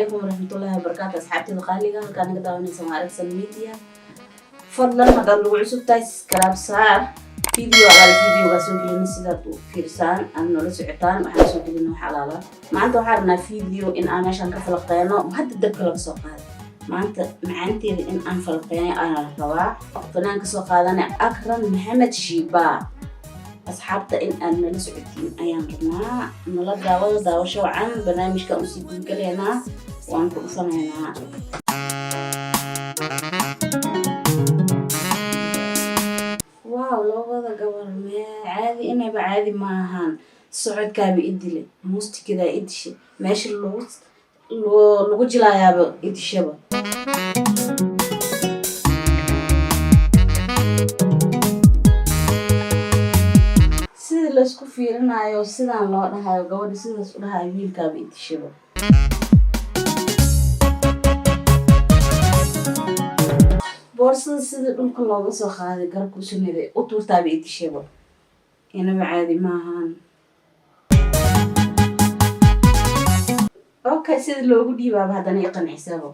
عليكم ورحمة الله وبركاته أصحابتي الغالية كان قدامي من سمارك الميديا فضلا ما قالوا عسو تايس كلام صار فيديو على الفيديو بسوي لنا سيدات وفيرسان أنه لسعتان وحاسوي لنا حلالة ما أنتوا حارنا فيديو إن أنا عشان كفلقينا وهذا الدب كلام سوقات ما أنت معنتي إن أنا فلقينا أنا رواع فنان كسوق هذا أنا أكرم محمد شيبا أصحابته إن أنا لسعتين أيام رنا نلا داوشوا عن برنامج كأنسي بنكلينا وأنكم صنعنا واو لو هذا قبل ما عادي إنه بعادي ما هان الصعود كابي إدلي موستي كذا إدشي ماشي لو جلا يابا إدشبه sida la isku fiirinayo sidaan loo dhahayo gabadha sidaas u dhahayo wiilkaaba idishaba boorsada sida dhulka looga soo qaaday garabka u sunaday u tuurtaaba idishaba inaba caadi maahan okay sida loogu dhiibaaba haddana i qancisaba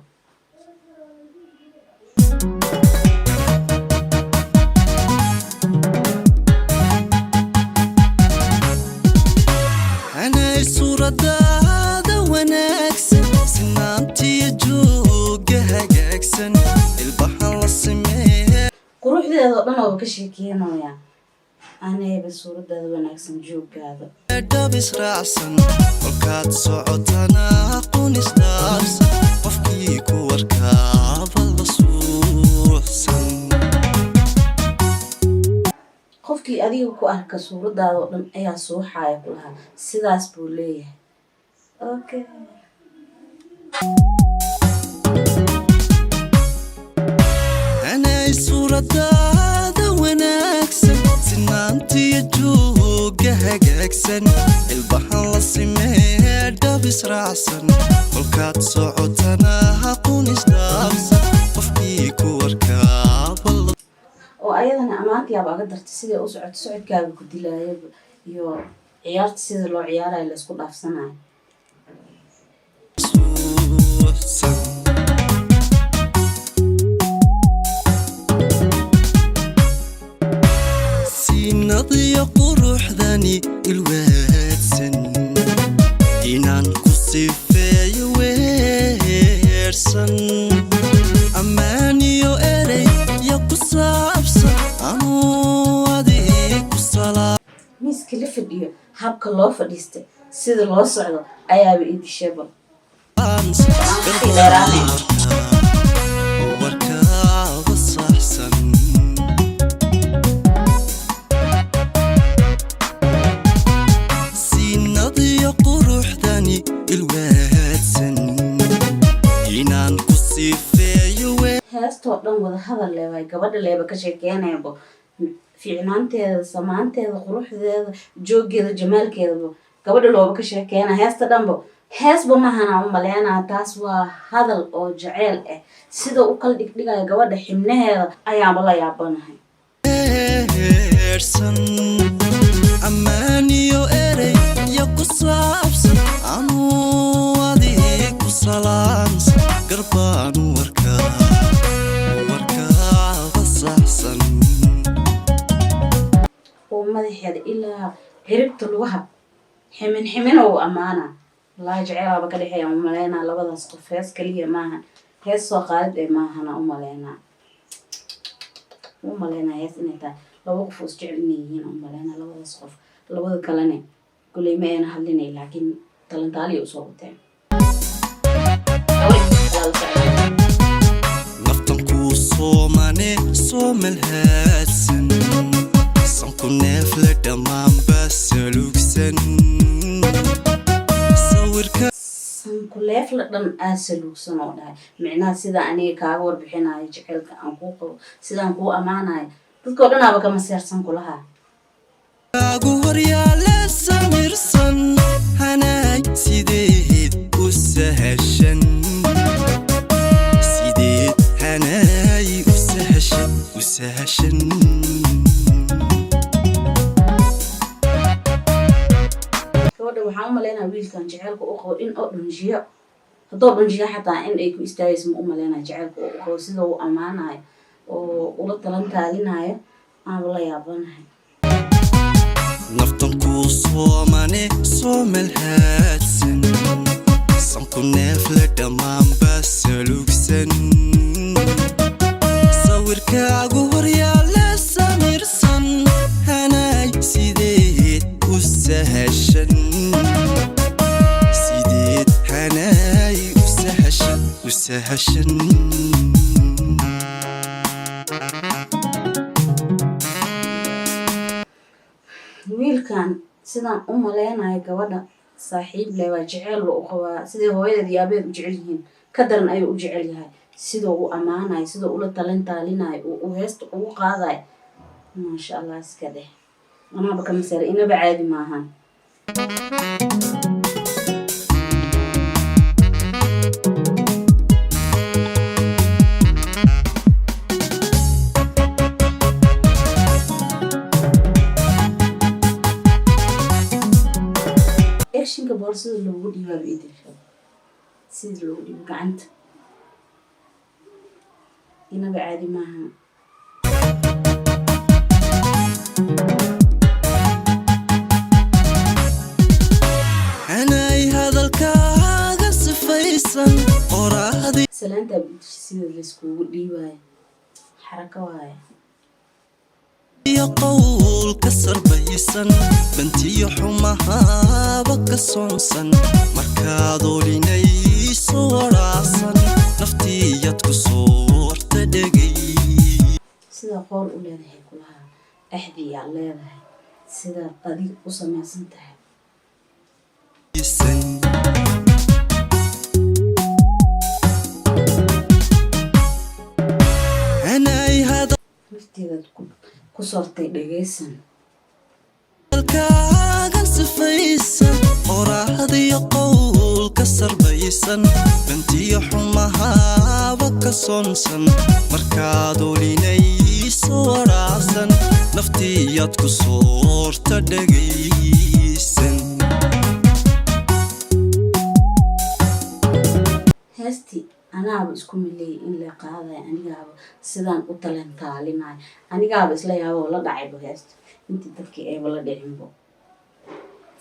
suuradaada wanaagsan sinaantiyo jooga hagaagsan ilbaxan la sameeya quruxdeeda oo dhan oo ka sheekeynaya anayba suuradaada wanaagsan jooggaada dabis raacsan kolkaad socotana aqoonis dhaafsan qofkii ku warkaaba la suuxsan qofkii adiga ku arka suuradaada oo dhan ayaa suuxaya ku lahaa sidaas buu leeyahay okay anay suuradaada wanaagsan sinaantiyo jooga hagaagsan ilbaxan la sameeya dabis raacsan kolkaad socotana aqoonis dhaafsan qofkii ku warkaaba oo ayadana amaantii aba aga dartay sidii u socoto socodkaaga ku dilaayay iyo ciyaarta sida loo ciyaarayo la isku dhaafsanayo siinadiyo quruxdani ilwaadsan inaan ku sifeeyo weersan ammaaniyo erey yo ku saabsan anuu adig ku salaa miiska la fadhiyo habka loo fadhiistay sida loo socdo ayaaba idishaba warkaaba saxsan siinadiyo quruxdani ilwaadsan inaan ku sifeeyo heestoo dhan wada hadal leewaay gabadha leeba ka sheekeynayaba fiicnaanteeda samaanteeda quruxdeeda jooggeeda jamaalkeedaba gabadha looba ka sheekeyna heesta dhanba heesba mahana u maleynaa taas waa hadal oo jaceyl ah sida u kala dhigdhigayo gabadha xibnaheeda ayaaba la yaabanahay ammaaniyo erey yo ku saabsan anuu adig ku salaansan garbaanu warkaaba saxsan oo madaxeeda ilaa ciribta lugaha ximin oo amaana wallaahi jaceylaaba ka dhexeeya u maleynaa labadaas qof hees kaliya maahan hees soo qaalid ee maahana u maleynaa hees inay tahay laba qof oo isjecel inay yihiin u maleynaa labadaas qof labada kalene kuley ma ayna hadlinay laakiin talantaaliya usoo wateen naftan kuu soomane soomalhaadsan sanku neefle dhammaanba salugsan sankuleef la dhan aa saluugsan oo dhahay micnaha sida aniga kaaga warbixinayo jaceylka aan kuu qabo sidaan kuu ammaanayo dadkao dhan aaba kama seersan kulahaa gu horyaale samirsan hanaay sideed u sahashan sideed hanaay u sahashan gabadha waxaan u maleynaa wiilkan jaceylka u qabo in oo dhunjiyo haddoo dhanjiya xataa in ay ku istaagayso ma u maleynayo jaceylka oo u qabo sida uu ammaanayo oo ula talan taalinayo aanu la yaabanahay. naftan kuu soomane soomel haadsan sanku neefle dhammaanba salugsan sawirkaagu horyaale samirsan hanay sideed u sahashan sideed hanay u sahashan wiilkan sidaan u maleynayo gabadha saaxiib leh waa jecel u qabaa sidii hooyadeed iyo aabeed u jecel yihiin ka daran ayuu u jecel yahay sidoo uu ammaanayo sidoo ula talan taalinayo uu heesta ugu qaadayo maasha allah iska dheh anaba ka masara inaba caadi maahan. akshinka boorsada loogu dhiibaa biidilka sida loogu dhiibo gacanta inaba caadi maaha. hanay hadalkaaga sifaysan qoraadi salaanta sida layskugu dhiibayo xaraka waaye iyo qowlka sarbaysan bantiyo xumahaaba ka soonsan markaad olinayso waraacsan naftiiyad ku soorta dhegay sida qool u leedahay kulaha axdiyaa leedahay sidaad adig u samaysan tahay nafteedaad ku soortay dhegaysan halkaagan sifaysan qoraahdiyo qowlka sarbaysan bantiyo xumahaaba ka soonsan markaad olinayso waraacsan naftiiyad ku soorta dhegaysan heesti anaaba isku mileeyay in la qaadayo anigaaba sidaan u talan taalinayo anigaaba isla yaaboo la dhacaybo heesta intii dadkii ayba la dhicinbo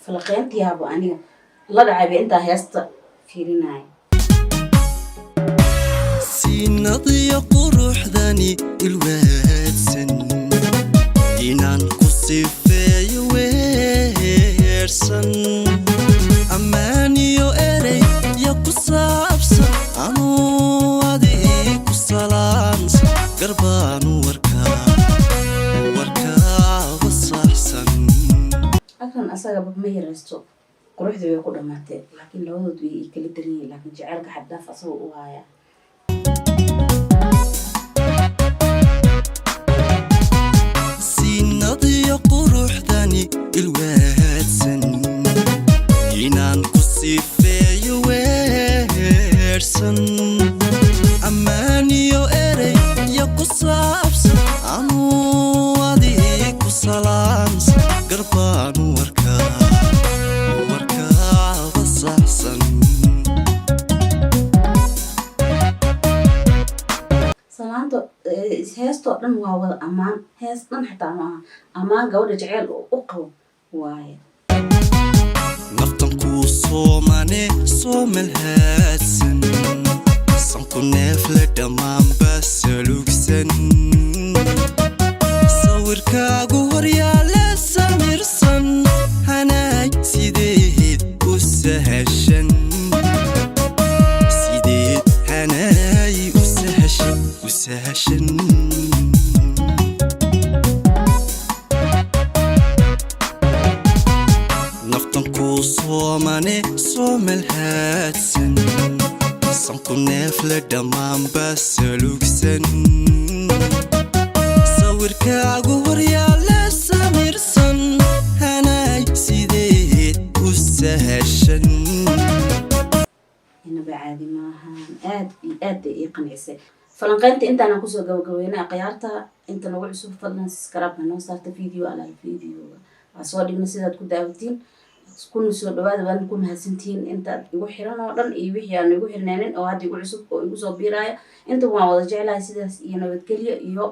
falaqeyntiyaaba aniga la dhacayba intaa heesta fiirinayo siinadiyo quruxdani ilwaadsan inaan ku sifeeyo weersan ammaaniyo erey ya ku saabsan anuu adii ku salaansan garbaanu warkaaba saxsan akran asagaba ma yaraysto quruxdii way ku dhamaatee laakiin labadood way ii kala daran yihiin laakiin jaceylka xaddaaf asagoo u haya siinadiyo quruxdani ilwaadsan inaan ku sifeeyo weersan ammaaniyo erey ya ku saabsan anuu adii ku salaansan garbaanu warkaaba saxsan salaanta heestoo dhan waa wada ammaan hees dhan xataa maaha ammaan gabadha jeceyl oo u qabo waaye naftan kuu soomane soomel haadsan sanku neefle dhammaanba salugsan sawirkaagu horyaale samirsan hanay sideed u sahashan sideed hanay u sahashan naftan kuu soomane soomel haadsan sanku neefle dhammaanba salugsan sawirkaagu horyaale samirsan hanay sideed u sahashan inaba caadi maahan aad iyo aad bay ii qancisay falanqeynta intaana kusoo gabagabeynay akhyaarta inta nagu cusub fadlan subscribe noo saarta video alaal videoga waa soo dhigna sidaad ku daawatiin كون سو دواده waan ku mahadsantiin inta igu xiran oo dhan iyo wixii aan igu xirnaanin oo hadda igu cusub oo igu soo biiraya inta waan wada jeclahay sidaas iyo nabadgelyo iyo